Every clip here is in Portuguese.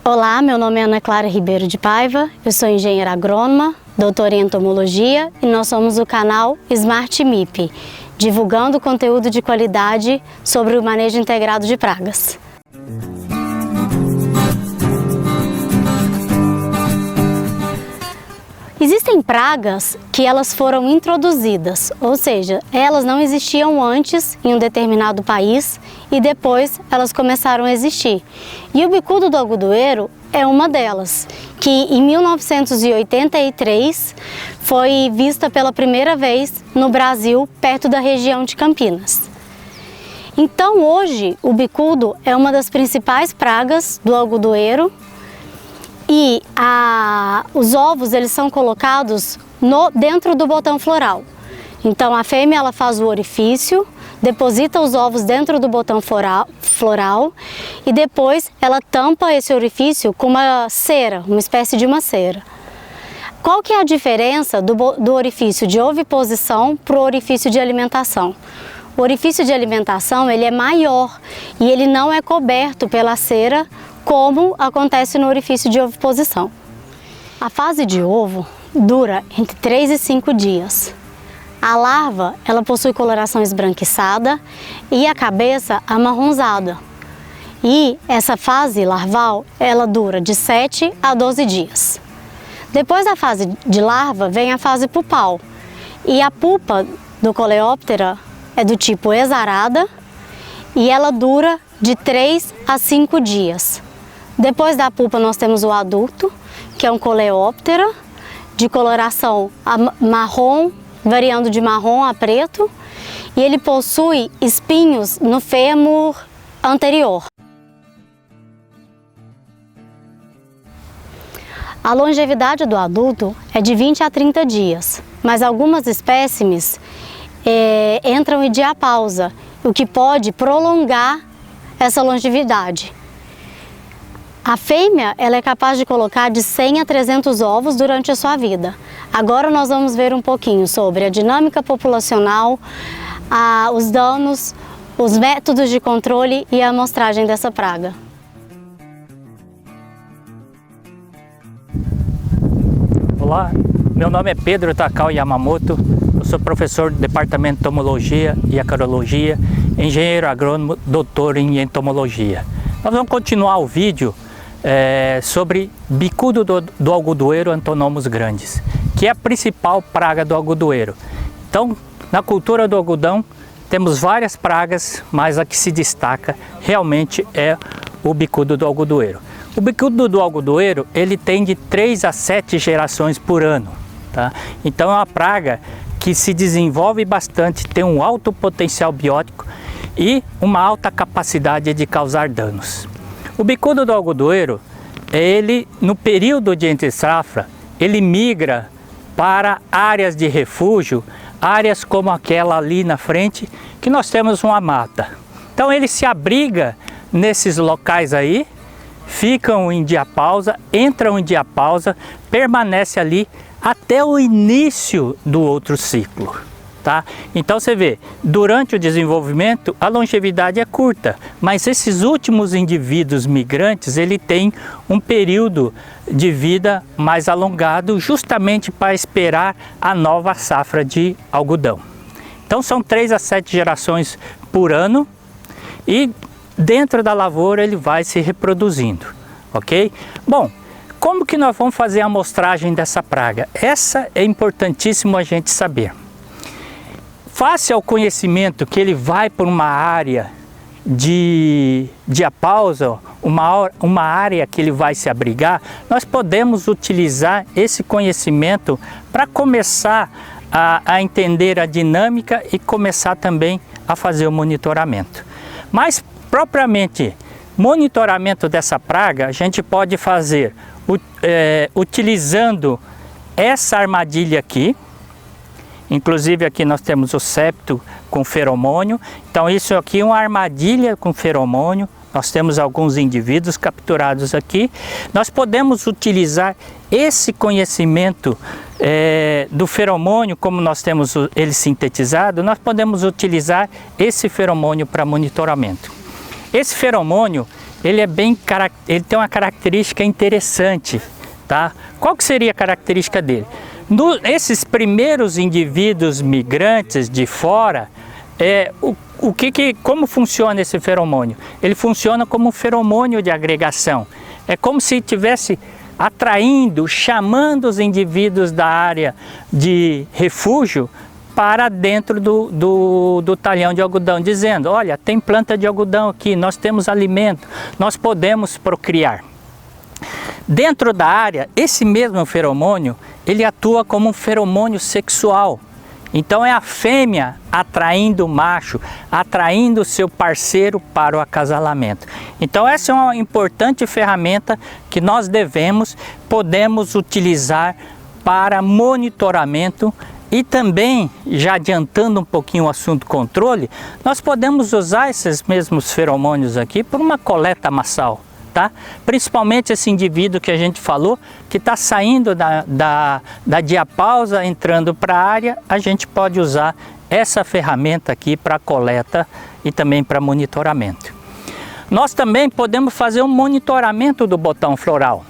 Olá, meu nome é Ana Clara Ribeiro de Paiva, eu sou engenheira agrônoma, doutora em entomologia e nós somos o canal Smart MIP, divulgando conteúdo de qualidade sobre o manejo integrado de pragas. Existem pragas que elas foram introduzidas, ou seja, elas não existiam antes em um determinado país e depois elas começaram a existir. E o bicudo do algodoeiro é uma delas, que em 1983 foi vista pela primeira vez no Brasil, perto da região de Campinas. Então hoje o bicudo é uma das principais pragas do algodoeiro. E os ovos eles são colocados dentro do botão floral. Então a fêmea ela faz o orifício, deposita os ovos dentro do botão floral e depois ela tampa esse orifício com uma cera, uma espécie de uma cera. Qual que é a diferença do orifício de oviposição para o orifício de alimentação? O orifício de alimentação ele é maior e ele não é coberto pela cera como acontece no orifício de oviposição. A fase de ovo dura entre 3 e 5 dias. A larva ela possui coloração esbranquiçada e a cabeça amarronzada. E essa fase larval ela dura de 7 a 12 dias. Depois da fase de larva vem a fase pupal. E a pupa do Coleóptera é do tipo exarada e ela dura de 3 a 5 dias. Depois da pupa nós temos o adulto, que é um Coleóptera, de coloração marrom, variando de marrom a preto, e ele possui espinhos no fêmur anterior. A longevidade do adulto é de 20 a 30 dias, mas algumas espécimes entram em diapausa, o que pode prolongar essa longevidade. A fêmea ela é capaz de colocar de 100 a 300 ovos durante a sua vida. Agora nós vamos ver um pouquinho sobre a dinâmica populacional, os danos, os métodos de controle e a amostragem dessa praga. Olá, meu nome é Pedro Takao Yamamoto, eu sou professor do Departamento de Entomologia e Acarologia, engenheiro agrônomo, doutor em entomologia. Nós vamos continuar o vídeo sobre bicudo do algodoeiro Antonomus grandis, que é a principal praga do algodoeiro. Então, na cultura do algodão, temos várias pragas, mas a que se destaca realmente é o bicudo do algodoeiro. O bicudo do algodoeiro, ele tem de 3 a 7 gerações por ano, tá? Então é uma praga que se desenvolve bastante, tem um alto potencial biótico e uma alta capacidade de causar danos. O bicudo do algodoeiro, ele no período de entre-safra, ele migra para áreas de refúgio, áreas como aquela ali na frente, que nós temos uma mata. Então ele se abriga nesses locais aí, ficam em diapausa, entram em diapausa, permanece ali até o início do outro ciclo. Tá? Então você vê, durante o desenvolvimento a longevidade é curta, mas esses últimos indivíduos migrantes ele tem um período de vida mais alongado, justamente para esperar a nova safra de algodão. Então são 3 a 7 gerações por ano e dentro da lavoura ele vai se reproduzindo, ok? Bom, como que nós vamos fazer a amostragem dessa praga? Essa é importantíssimo a gente saber. Face ao conhecimento que ele vai por uma área de diapausa, uma área que ele vai se abrigar, nós podemos utilizar esse conhecimento para começar a entender a dinâmica e começar também a fazer o monitoramento. Mas propriamente monitoramento dessa praga a gente pode fazer utilizando essa armadilha aqui. Inclusive aqui nós temos o septo com feromônio, então isso aqui é uma armadilha com feromônio, nós temos alguns indivíduos capturados aqui. Nós podemos utilizar esse conhecimento do feromônio, como nós temos ele sintetizado, nós podemos utilizar esse feromônio para monitoramento. Esse feromônio ele tem uma característica interessante, tá? Qual que seria a característica dele? Esses primeiros indivíduos migrantes de fora, como funciona esse feromônio? Ele funciona como um feromônio de agregação. É como se estivesse atraindo, chamando os indivíduos da área de refúgio para dentro do talhão de algodão, dizendo: olha, tem planta de algodão aqui, nós temos alimento, nós podemos procriar. Dentro da área, esse mesmo feromônio, ele atua como um feromônio sexual. Então é a fêmea atraindo o macho, atraindo o seu parceiro para o acasalamento. Então essa é uma importante ferramenta que nós podemos utilizar para monitoramento. E também, já adiantando um pouquinho o assunto controle, nós podemos usar esses mesmos feromônios aqui por uma coleta massal, tá? Principalmente esse indivíduo que a gente falou, que está saindo da diapausa, entrando para a área, a gente pode usar essa ferramenta aqui para coleta e também para monitoramento. Nós também podemos fazer um monitoramento do botão floral.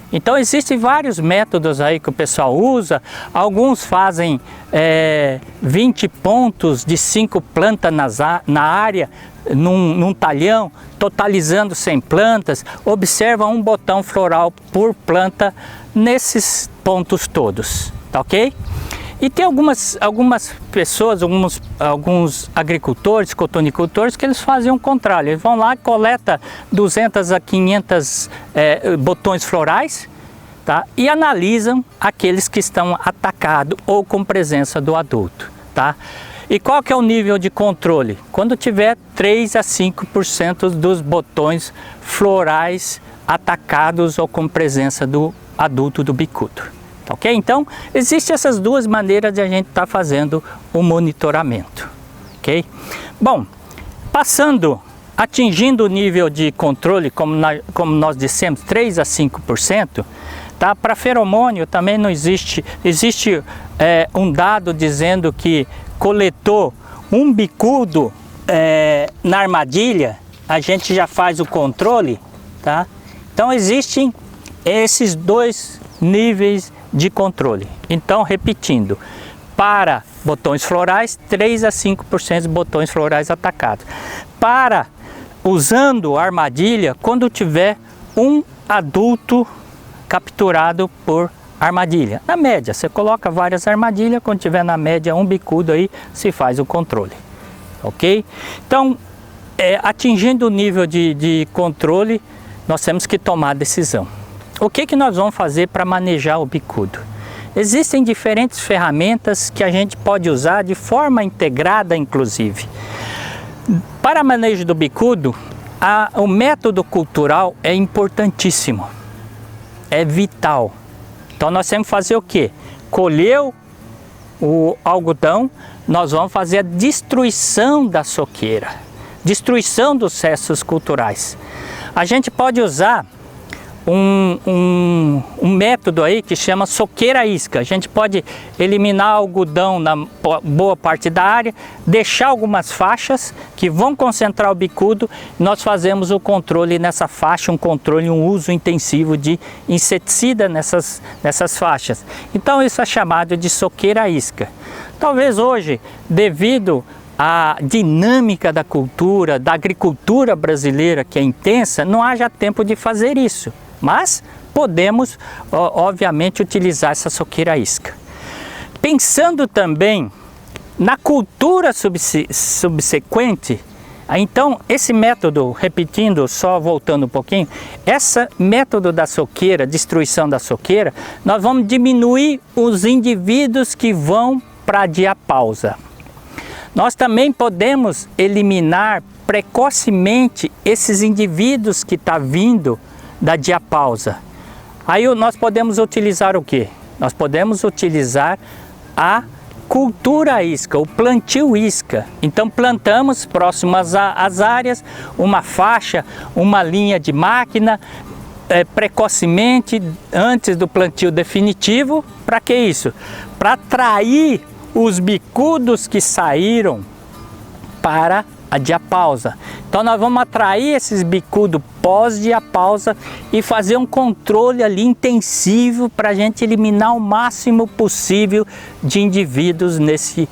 Então existem vários métodos aí que o pessoal usa. Alguns fazem 20 pontos de 5 plantas na área, num talhão, totalizando 100 plantas. Observa um botão floral por planta nesses pontos todos, tá ok? E tem algumas pessoas, alguns agricultores, cotonicultores, que eles fazem um contrário. Eles vão lá e coletam 200 a 500 botões florais, tá? E analisam aqueles que estão atacados ou com presença do adulto, tá? E qual que é o nível de controle? Quando tiver 3 a 5% dos botões florais atacados ou com presença do adulto do bicudo. Ok? Então, existem essas duas maneiras de a gente estar fazendo o monitoramento. Ok? Bom, atingindo o nível de controle, como nós dissemos, 3 a 5%, tá? Para feromônio também não existe um dado dizendo que coletou um bicudo na armadilha, a gente já faz o controle, tá? Então existem esses dois níveis de controle. Então, repetindo, para botões florais, 3 a 5% de botões florais atacados. Usando armadilha, quando tiver um adulto capturado por armadilha. Na média, você coloca várias armadilhas, quando tiver na média um bicudo aí, se faz o controle. Ok? Então, atingindo o nível de controle, nós temos que tomar a decisão. O que nós vamos fazer para manejar o bicudo? Existem diferentes ferramentas que a gente pode usar de forma integrada, inclusive. Para manejo do bicudo, o método cultural é importantíssimo, é vital. Então nós temos que fazer o quê? Colheu o algodão, nós vamos fazer a destruição da soqueira, destruição dos restos culturais. A gente pode usar um método aí que chama soqueira isca. A gente pode eliminar algodão na boa parte da área, deixar algumas faixas que vão concentrar o bicudo. Nós fazemos o controle nessa faixa, um uso intensivo de inseticida nessas faixas. Então isso é chamado de soqueira isca. Talvez hoje, devido à dinâmica da cultura, da agricultura brasileira, que é intensa, não haja tempo de fazer isso. Mas podemos, obviamente, utilizar essa soqueira isca. Pensando também na cultura subsequente, então esse método, repetindo, só voltando um pouquinho, esse método da soqueira, destruição da soqueira, nós vamos diminuir os indivíduos que vão para a diapausa. Nós também podemos eliminar precocemente esses indivíduos que estão vindo da diapausa. Aí nós podemos utilizar o que? Nós podemos utilizar a cultura isca, o plantio isca. Então plantamos próximas às áreas, uma faixa, uma linha de máquina, precocemente, antes do plantio definitivo. Para que isso? Para atrair os bicudos que saíram para a diapausa. Então nós vamos atrair esses bicudos pós-diapausa e fazer um controle ali intensivo para a gente eliminar o máximo possível de indivíduos nesse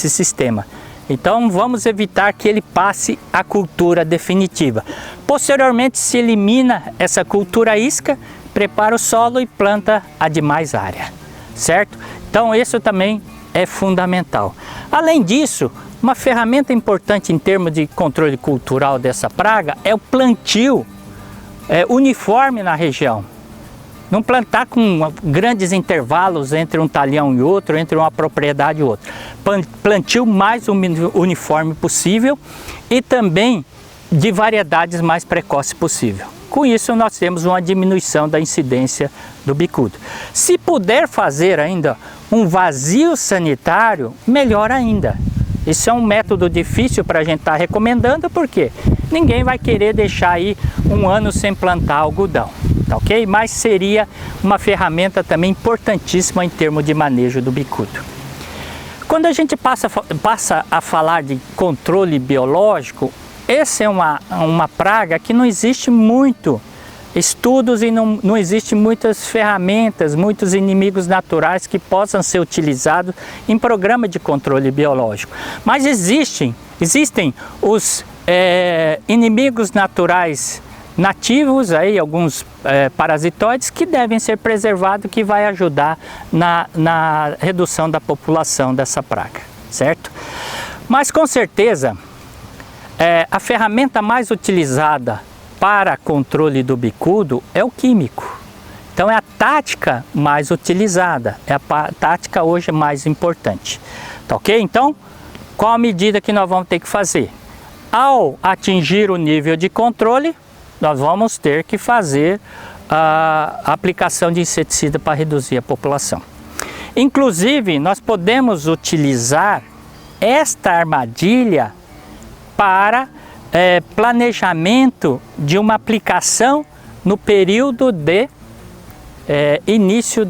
sistema. Então vamos evitar que ele passe a cultura definitiva. Posteriormente se elimina essa cultura isca, prepara o solo e planta a demais área, certo? Então isso também é fundamental. Além disso, uma ferramenta importante em termos de controle cultural dessa praga é o plantio uniforme na região. Não plantar com grandes intervalos entre um talhão e outro, entre uma propriedade e outra. Plantio mais uniforme possível e também de variedades mais precoces possível. Com isso nós temos uma diminuição da incidência do bicudo. Se puder fazer ainda um vazio sanitário, melhor ainda. Isso é um método difícil para a gente estar recomendando, porque ninguém vai querer deixar aí um ano sem plantar algodão, tá ok? Mas seria uma ferramenta também importantíssima em termos de manejo do bicudo. Quando a gente passa a falar de controle biológico, essa é uma praga que não existe muito estudos e não existe muitas ferramentas, muitos inimigos naturais que possam ser utilizados em programa de controle biológico. Mas existem os inimigos naturais nativos, aí, alguns parasitoides que devem ser preservados, que vai ajudar na redução da população dessa praga, certo? Mas com certeza a ferramenta mais utilizada para controle do bicudo é o químico. Então é a tática mais utilizada, é a tática hoje mais importante. Tá ok? Então, qual a medida que nós vamos ter que fazer? Ao atingir o nível de controle, nós vamos ter que fazer a aplicação de inseticida para reduzir a população. Inclusive, nós podemos utilizar esta armadilha para planejamento de uma aplicação no período de início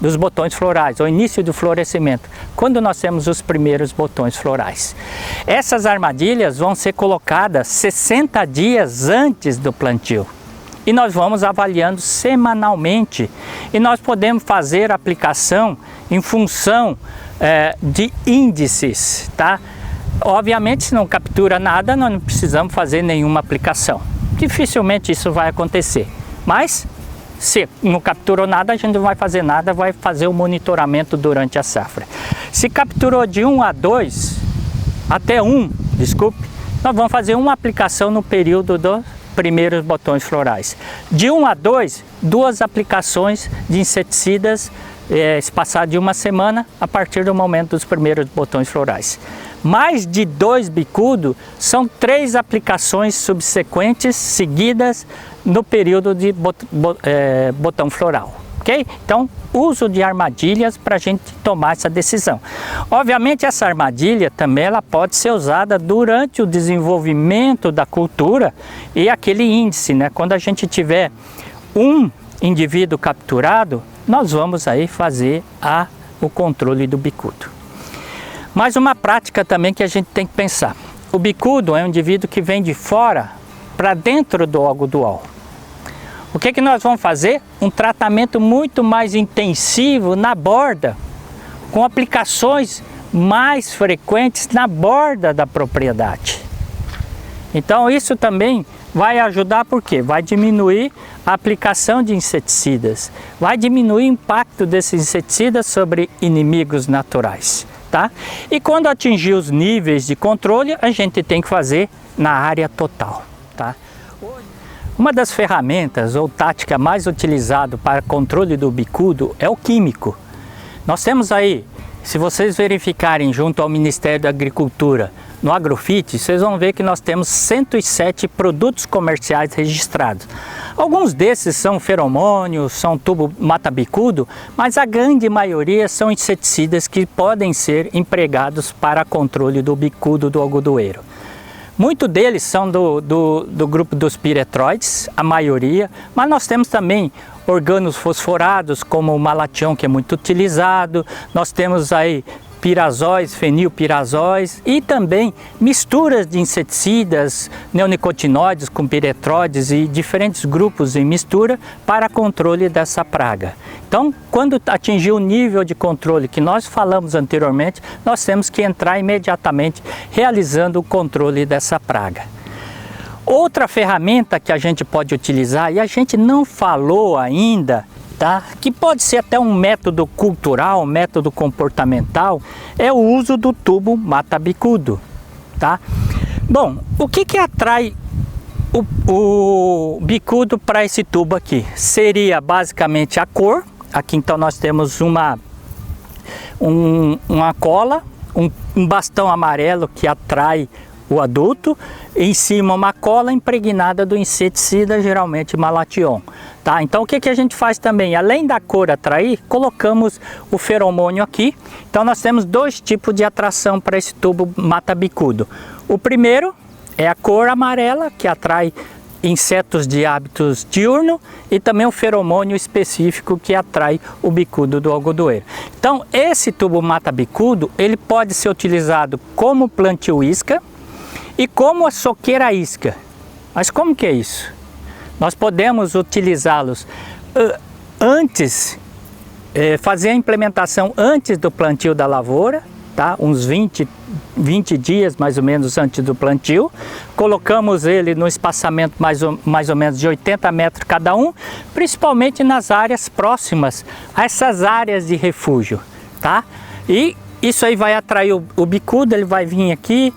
dos botões florais, ou início do florescimento, quando nós temos os primeiros botões florais. Essas armadilhas vão ser colocadas 60 dias antes do plantio e nós vamos avaliando semanalmente, e nós podemos fazer a aplicação em função de índices, tá? Obviamente, se não captura nada, nós não precisamos fazer nenhuma aplicação. Dificilmente isso vai acontecer. Mas, se não capturou nada, a gente não vai fazer nada, vai fazer o monitoramento durante a safra. Se capturou de 1 a 2, até 1, desculpe, nós vamos fazer uma aplicação no período dos primeiros botões florais. De 1 a 2, 2 aplicações de inseticidas espaçadas de uma semana a partir do momento dos primeiros botões florais. Mais de 2 bicudos são 3 aplicações subsequentes, seguidas no período de botão floral, ok? Então, uso de armadilhas para a gente tomar essa decisão. Obviamente, essa armadilha também ela pode ser usada durante o desenvolvimento da cultura e aquele índice, né? Quando a gente tiver um indivíduo capturado, nós vamos aí fazer o controle do bicudo. Mas uma prática também que a gente tem que pensar. O bicudo é um indivíduo que vem de fora para dentro do algodoal. O que nós vamos fazer? Um tratamento muito mais intensivo na borda, com aplicações mais frequentes na borda da propriedade. Então isso também vai ajudar, porque vai diminuir a aplicação de inseticidas, vai diminuir o impacto desses inseticidas sobre inimigos naturais. Tá? E quando atingir os níveis de controle, a gente tem que fazer na área total. Tá? Uma das ferramentas ou tática mais utilizada para controle do bicudo é o químico. Nós temos aí, se vocês verificarem junto ao Ministério da Agricultura, no Agrofit, vocês vão ver que nós temos 107 produtos comerciais registrados. Alguns desses são feromônios, são tubo mata-bicudo, mas a grande maioria são inseticidas que podem ser empregados para controle do bicudo do algodoeiro. Muitos deles são do grupo dos piretroides, a maioria, mas nós temos também organos fosforados, como o malation, que é muito utilizado. Nós temos aí pirazóis, fenilpirazóis e também misturas de inseticidas, neonicotinoides com piretróides e diferentes grupos em mistura para controle dessa praga. Então, quando atingir o nível de controle que nós falamos anteriormente, nós temos que entrar imediatamente realizando o controle dessa praga. Outra ferramenta que a gente pode utilizar, e a gente não falou ainda, tá? Que pode ser até um método cultural, um método comportamental, é o uso do tubo mata-bicudo, tá? Bom, o que atrai o bicudo para esse tubo aqui? Seria basicamente a cor. Aqui então nós temos uma cola, um bastão amarelo que atrai o adulto, em cima uma cola impregnada do inseticida, geralmente Malathion, tá? Então o que a gente faz também, além da cor atrair, colocamos o feromônio aqui. Então nós temos dois tipos de atração para esse tubo mata-bicudo. O primeiro é a cor amarela, que atrai insetos de hábitos diurno, e também um feromônio específico que atrai o bicudo do algodoeiro. Então esse tubo mata-bicudo, ele pode ser utilizado como plantio isca e como a soqueira isca. Mas como que é isso? Nós podemos utilizá-los antes, fazer a implementação antes do plantio da lavoura, tá? Uns 20 dias mais ou menos antes do plantio. Colocamos ele no espaçamento mais ou menos de 80 metros cada um, principalmente nas áreas próximas a essas áreas de refúgio, tá? E isso aí vai atrair o bicudo, ele vai vir aqui,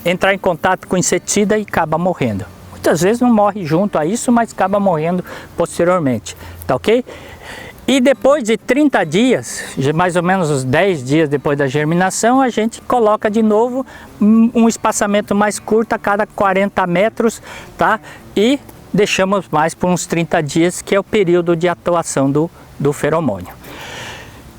entrar em contato com o inseticida e acaba morrendo. Muitas vezes não morre junto a isso, mas acaba morrendo posteriormente, tá ok? E depois de 30 dias, mais ou menos uns 10 dias depois da germinação, a gente coloca de novo um espaçamento mais curto a cada 40 metros, tá? E deixamos mais por uns 30 dias, que é o período de atuação do feromônio.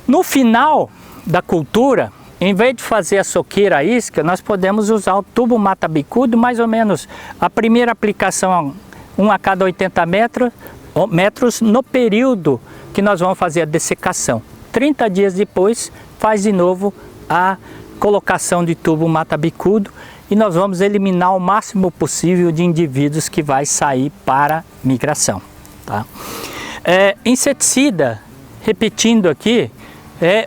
No final da cultura, em vez de fazer a soqueira isca, nós podemos usar o tubo mata-bicudo, mais ou menos a primeira aplicação, um a cada 80 metros no período que nós vamos fazer a dessecação. 30 dias depois, faz de novo a colocação de tubo mata-bicudo e nós vamos eliminar o máximo possível de indivíduos que vai sair para migração, tá? Inseticida, repetindo aqui,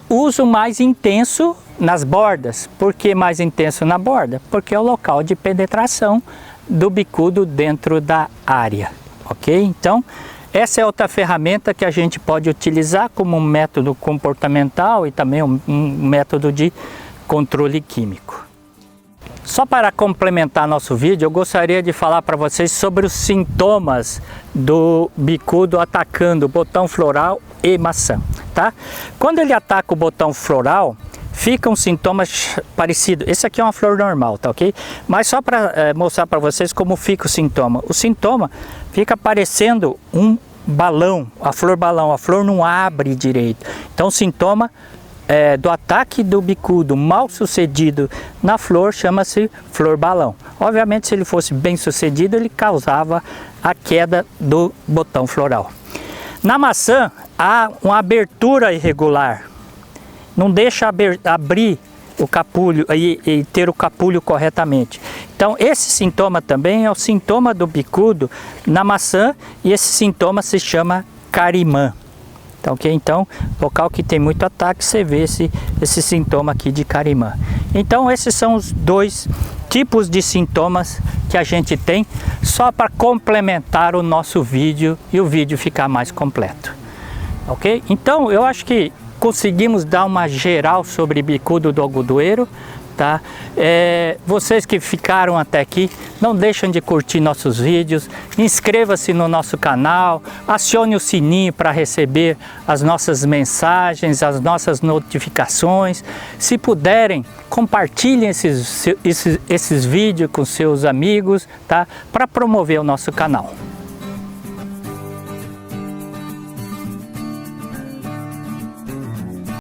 uso mais intenso nas bordas. Por que mais intenso na borda? Porque é o local de penetração do bicudo dentro da área, ok? Então, essa é outra ferramenta que a gente pode utilizar como um método comportamental e também um método de controle químico. Só para complementar nosso vídeo, eu gostaria de falar para vocês sobre os sintomas do bicudo atacando o botão floral e maçã, tá? Quando ele ataca o botão floral, fica um sintoma parecido. Esse aqui é uma flor normal, tá ok? Mas só para mostrar para vocês como fica o sintoma. O sintoma fica parecendo um balão, a flor não abre direito. Então o sintoma do ataque do bicudo mal sucedido na flor chama-se flor balão. Obviamente, se ele fosse bem sucedido, ele causava a queda do botão floral. Na maçã há uma abertura irregular, não deixa abrir o capulho e ter o capulho corretamente. Então esse sintoma também é o sintoma do bicudo na maçã, e esse sintoma se chama carimã. Tá, ok? Então, local que tem muito ataque, você vê esse sintoma aqui de carimã. Então esses são os dois tipos de sintomas que a gente tem, só para complementar o nosso vídeo e o vídeo ficar mais completo, ok? Então eu acho que conseguimos dar uma geral sobre bicudo do algodoeiro, tá? Vocês que ficaram até aqui, não deixem de curtir nossos vídeos, inscreva-se no nosso canal, acione o sininho para receber as nossas mensagens, as nossas notificações. Se puderem, compartilhem esses vídeos com seus amigos, tá? Para promover o nosso canal.